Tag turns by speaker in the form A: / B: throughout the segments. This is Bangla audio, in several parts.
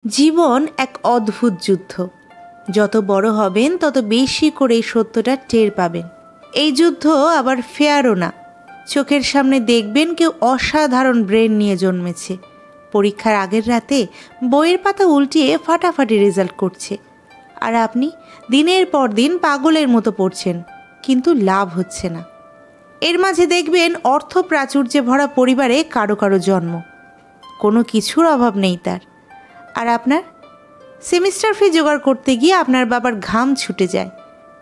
A: জীবন এক অদ্ভুত যুদ্ধ। যত বড় হবেন তত বেশি করে এই সত্যটা টের পাবেন। এই যুদ্ধ আবার ফেয়ারও না। চোখের সামনে দেখবেন কেউ অসাধারণ ব্রেন নিয়ে জন্মেছে, পরীক্ষার আগের রাতে বইয়ের পাতা উল্টিয়ে ফাটাফাটি রেজাল্ট করছে, আর আপনি দিনের পর দিন পাগলের মতো পড়ছেন, কিন্তু লাভ হচ্ছে না। এর মাঝে দেখবেন অর্থ প্রাচুর্যে ভরা পরিবারে কারো কারো জন্ম, কোনো কিছুর অভাব নেই তার, আর আপনার সেমিস্টার ফি জোগাড় করতে গিয়ে আপনার বাবার ঘাম ছুটে যায়।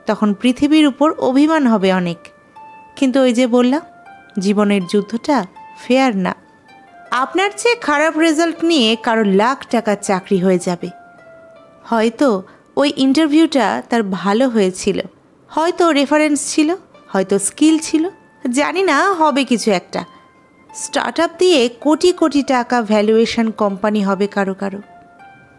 A: তখন পৃথিবীর উপর অভিমান হবে অনেক। কিন্তু ওই যে বললাম, জীবনের যুদ্ধটা ফেয়ার না। আপনার চেয়ে খারাপ রেজাল্ট নিয়ে কারো লাখ টাকার চাকরি হয়ে যাবে। হয়তো ওই ইন্টারভিউটা তার ভালো হয়েছিল, হয়তো রেফারেন্স ছিল, হয়তো স্কিল ছিল, জানি না, হবে কিছু একটা। স্টার্ট আপ দিয়ে কোটি কোটি টাকা ভ্যালুয়েশন কোম্পানি হবে কারো কারো।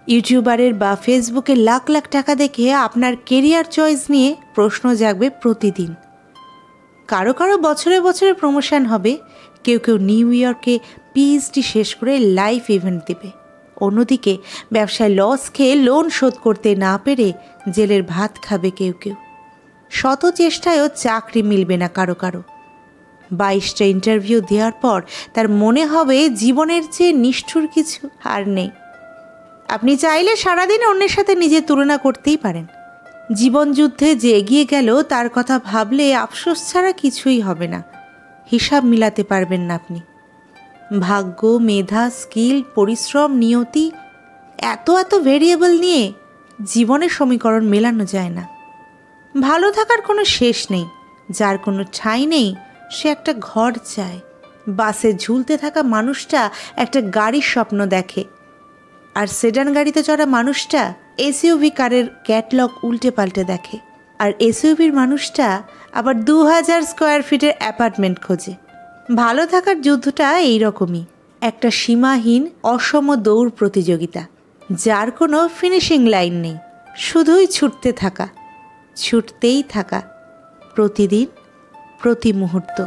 A: ইউটিউবারের বা ফেসবুকে লাখ লাখ টাকা দেখে আপনার কেরিয়ার চয়েস নিয়ে প্রশ্ন জাগবে প্রতিদিন। কারো কারো বছরে বছরে প্রমোশন হবে, কেউ কেউ নিউ ইয়র্কে পিএইচডি শেষ করে লাইভ ইভেন্ট দেবে। অন্যদিকে ব্যবসায় লস খেয়ে লোন শোধ করতে না পেরে জেলের ভাত খাবে কেউ কেউ। শত চেষ্টায়ও চাকরি মিলবে না কারো কারো। 22টা ইন্টারভিউ দেওয়ার পর তার মনে হবে জীবনের চেয়ে নিষ্ঠুর কিছু আর নেই। আপনি চাইলে সারাদিন অন্যের সাথে নিজের তুলনা করতেই পারেন। জীবন যুদ্ধে যে এগিয়ে গেল তার কথা ভাবলে আফসোস ছাড়া কিছুই হবে না। হিসাব মিলাতে পারবেন না আপনি। ভাগ্য, মেধা, স্কিল, পরিশ্রম, নিয়তি, এত এত ভেরিয়েবল নিয়ে জীবনের সমীকরণ মেলানো যায় না। ভালো থাকার কোনো শেষ নেই, যার কোনো ঠাঁই নেই সে একটা ঘর চায়। বাসে ঝুলতে থাকা মানুষটা একটা গাড়ির স্বপ্ন দেখে, আর সেডান গাড়িতে চড়া মানুষটা এসইউভি কারের ক্যাটলগ উল্টে পাল্টে দেখে, আর এসইউভির মানুষটা আবার 2000 স্কোয়ার ফিটের অ্যাপার্টমেন্ট খোঁজে। ভালো থাকার যুদ্ধটা এইরকমই, একটা সীমাহীন অসম দৌড় প্রতিযোগিতা, যার কোনো ফিনিশিং লাইন নেই, শুধুই ছুটতে থাকা, ছুটতেই থাকা, প্রতিদিন, প্রতি মুহূর্ত।